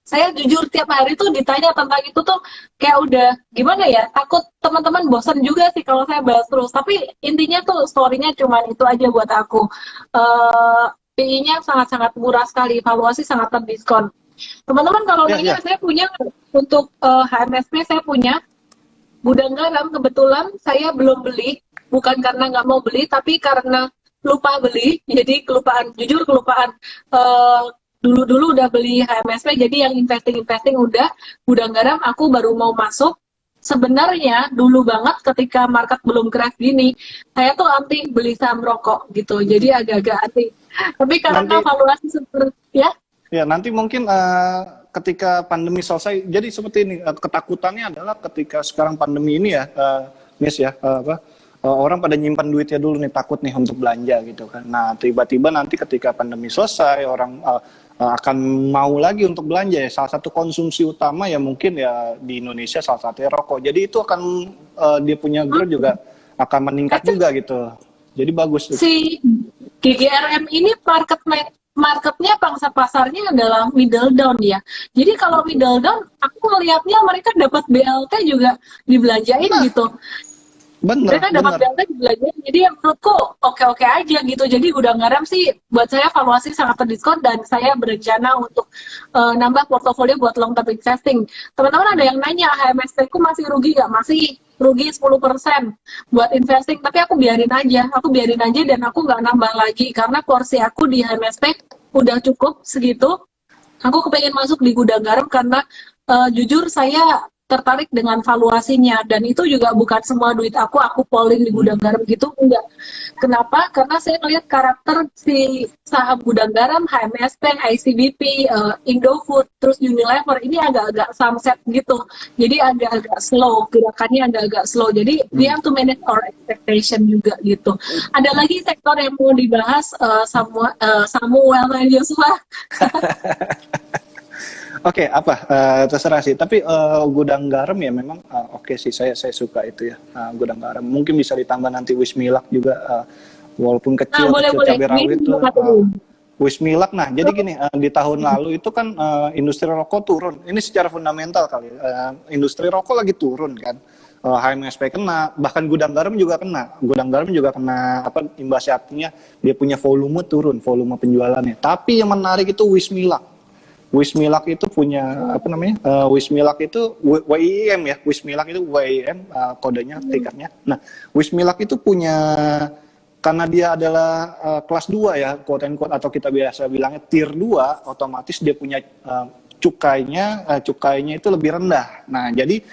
saya jujur tiap hari tuh ditanya tentang itu tuh kayak udah gimana ya, takut teman-teman bosan juga sih kalau saya bahas terus. Tapi intinya tuh story-nya cuma itu aja buat aku. PI-nya sangat-sangat murah sekali, valuasi sangat terdiskon. Teman-teman kalau ya nanya, ya. saya punya untuk HMSP saya punya. gudang garam kebetulan saya belum beli, bukan karena nggak mau beli, tapi karena lupa beli, jadi kelupaan, jujur kelupaan. Dulu-dulu udah beli HMSP, jadi yang investing udah, gudang garam aku baru mau masuk. Sebenarnya dulu banget ketika market belum crash gini, saya tuh anti beli saham rokok gitu, jadi agak-agak anti. Tapi karena Nanti valuasi seperti ya, ya nanti mungkin ketika pandemi selesai, jadi seperti ini ketakutannya adalah ketika sekarang pandemi ini ya, Miss ya, orang pada nyimpan duitnya dulu nih, takut nih untuk belanja gitu kan. Nah tiba-tiba nanti ketika pandemi selesai orang akan mau lagi untuk belanja ya. Salah satu konsumsi utama ya mungkin ya di Indonesia salah satunya rokok. Jadi itu akan dia punya growth juga akan meningkat juga gitu. Jadi bagus. si GGRM ini marketnya pangsa pasarnya adalah middle down ya. Jadi kalau middle down, aku ngelihatnya mereka dapat BLT juga dibelanjain gitu. Bener, Mereka dapat BLT dibelanjain. Jadi yang menurutku oke-oke aja gitu. Jadi gudang garam sih buat saya valuasi sangat terdiskon dan saya berencana untuk nambah portofolio buat long term investing. Teman-teman ada yang nanya, HMSP ku masih rugi nggak? Masih rugi 10% buat investing, tapi aku biarin aja dan aku nggak nambah lagi karena porsi aku di HMSP udah cukup segitu. Aku kepengen masuk di gudang garam karena jujur saya tertarik dengan valuasinya, dan itu juga bukan semua duit aku polling di gudang garam gitu, enggak. Kenapa? Karena saya melihat karakter si saham gudang garam, HMSP, ICBP, Indofood, terus Unilever ini agak-agak sunset gitu, jadi agak-agak slow, gerakannya agak-agak slow, jadi we have to manage our expectation juga gitu. Ada lagi sektor yang mau dibahas, Samuel dan Joshua. Oke, terserah sih. Tapi gudang garam ya memang oke sih. Saya suka itu ya, gudang garam. Mungkin bisa ditambah nanti Wismilak juga, walaupun kecil cabai rawit itu. Wismilak. Nah, jadi gini, di tahun lalu itu kan industri rokok turun. Ini secara fundamental kali. Industri rokok lagi turun kan. HMSP kena, bahkan gudang garam juga kena. Gudang garam juga kena imbasnya, artinya dia punya volume turun, volume penjualannya. Tapi yang menarik itu Wismilak. Wismilak itu punya Wismilak itu WIM ya. Wismilak itu WIM, kodenya, tikernya. Nah, Wismilak itu punya, karena dia adalah kelas 2 ya, quote and quote, atau kita biasa bilangnya tier 2, otomatis dia punya cukainya itu lebih rendah. Nah, jadi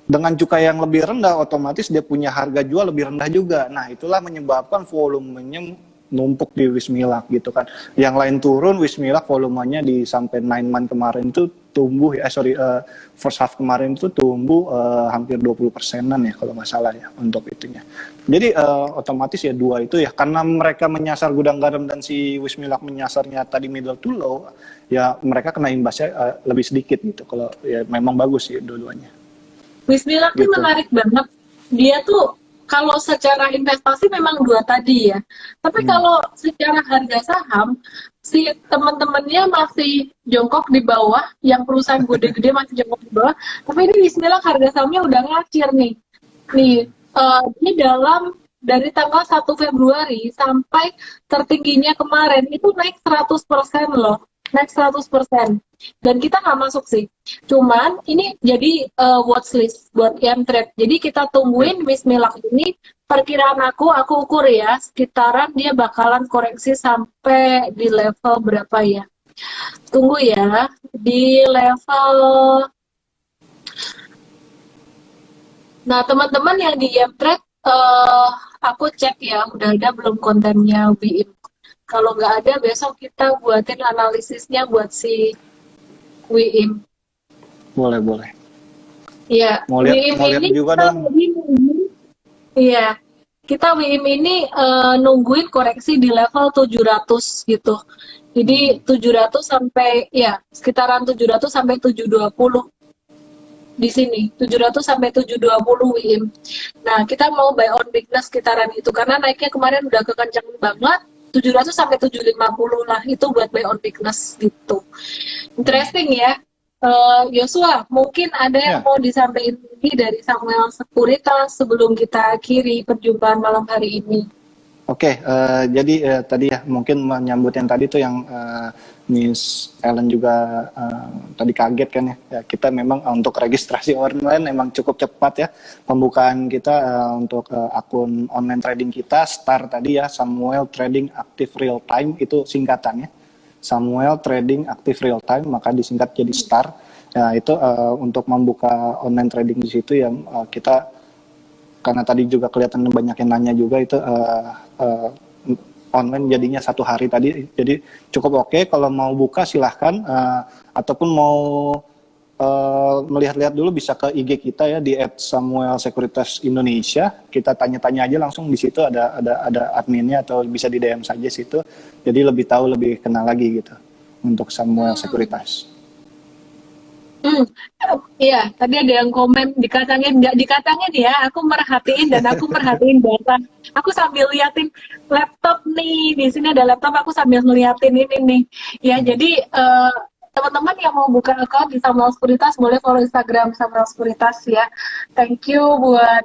dengan cukai yang lebih rendah, otomatis dia punya harga jual lebih rendah juga. Nah, itulah menyebabkan volumenya numpuk di Wismilak gitu kan. Yang lain turun, Wismilak volumenya di sampai 9 month kemarin itu tumbuh ya, first half kemarin itu tumbuh hampir 20%-an ya kalau nggak salah ya untuk itunya. Jadi otomatis ya dua itu ya, karena mereka menyasar gudang garam dan si Wismilak menyasarnya tadi middle to low, ya mereka kena imbasnya lebih sedikit gitu. Kalau ya memang bagus sih dua-duanya. Wismilak Gitu. tuh menarik banget. Dia tuh kalau secara investasi memang dua tadi ya. Tapi kalau secara harga saham, si teman-temannya masih jongkok di bawah, yang perusahaan gede-gede masih jongkok di bawah. Tapi ini Bismillah harga sahamnya udah ngacir nih. Ini dari tanggal 1 Februari sampai tertingginya kemarin itu naik 100% loh. Naik 100%. Dan kita nggak masuk sih. Cuman ini jadi watchlist buat M-Trade. Jadi kita tungguin Wismilak ini, perkiraan aku ukur ya, sekitaran dia bakalan koreksi sampai di level berapa ya. Tunggu ya, di level. Nah, teman-teman yang di M-Trade, aku cek ya, udah ada belum kontennya WIM. Kalau nggak ada, besok kita buatin analisisnya buat si WIM. Boleh. Iya, Mau lihat juga dong. Iya, kita WIM ini nungguin koreksi di level 700 gitu. Jadi 700 sampai ya sekitaran 700 sampai 720 di sini, 700 sampai 720 WIM. Nah, kita mau buy on weakness sekitaran itu karena naiknya kemarin udah kekencang banget. 700 sampai 750 lah itu buat buy on weakness gitu. Interesting ya. Joshua, mungkin ada yang mau disampaikan lagi dari Samuel Sekuritas sebelum kita akhiri perjumpaan malam hari ini. Oke, jadi tadi ya mungkin menyambut yang tadi tuh yang Miss Ellen juga tadi kaget kan ya. Ya, kita memang untuk registrasi online memang cukup cepat ya. Pembukaan kita untuk akun online trading kita start tadi ya, Samuel Trading Active Real Time itu singkatannya. Samuel Trading Active Real Time, maka disingkat jadi STAR. Ya, itu untuk membuka online trading di situ ya kita, karena tadi juga kelihatan banyak yang nanya juga, itu online jadinya 1 hari tadi, jadi cukup oke. Kalau mau buka silahkan, ataupun mau melihat-lihat dulu bisa ke IG kita ya di @samuelsekuritas_indonesia, kita tanya-tanya aja langsung di situ, ada adminnya, atau bisa di DM saja situ, jadi lebih tahu, lebih kenal lagi gitu untuk Samuel Sekuritas. Iya, tadi ada yang komen dikacangin, nggak dikacangin ya, aku merhatiin dan aku merhatiin data. Aku sambil liatin laptop nih, di sini ada laptop, aku sambil ngeliatin ini nih. Ya, jadi teman-teman yang mau buka account di Samuel Sekuritas boleh follow Instagram Samuel Sekuritas ya. Thank you buat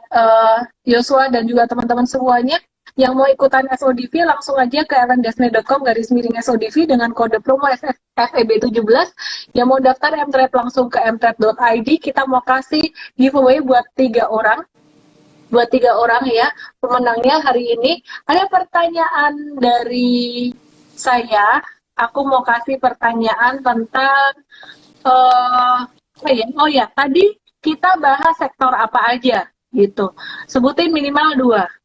Yosua dan juga teman-teman semuanya. Yang mau ikutan SODV langsung aja ke ellendesne.com/SODV dengan kode promo FEB17. Yang mau daftar mtrade langsung ke mtrade.id. Kita mau kasih giveaway buat 3 orang. Buat 3 orang ya. Pemenangnya hari ini. Ada pertanyaan dari saya. Aku mau kasih pertanyaan tentang tadi kita bahas sektor apa aja gitu. Sebutin minimal 2.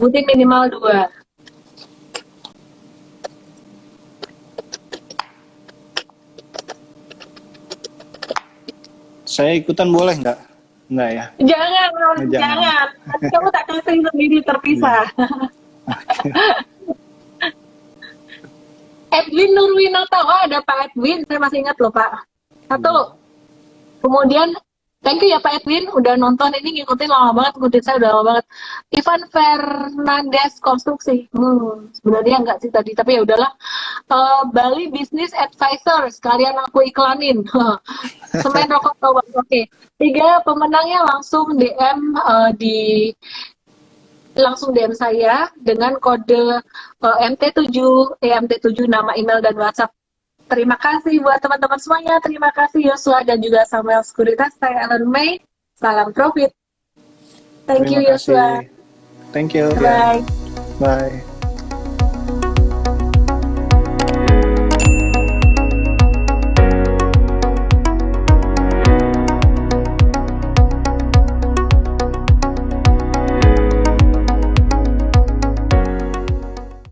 Sebutin minimal 2. Saya ikutan boleh nggak? Nggak ya? Jangan. Nanti kamu tak kasih sendiri terpisah. Edwin Nurwinata, ada Pak Edwin, saya masih ingat loh Pak. Satu, kemudian thank you ya Pak Edwin, udah nonton ini, ngikutin lama banget, ngikutin saya udah lama banget. Ivan Fernandez Konstruksi, sebenarnya enggak sih tadi, tapi ya udahlah. Bali Business Advisor, sekalian aku iklanin. Semen rokok tawar, oke. 3 pemenangnya langsung DM langsung DM saya dengan kode MT7 nama email dan WhatsApp. Terima kasih buat teman-teman semuanya. Terima kasih Yosua dan juga Samuel Sekuritas. Saya Ellen May. Salam profit. Thank you Yosua. Thank you. Bye. Bye.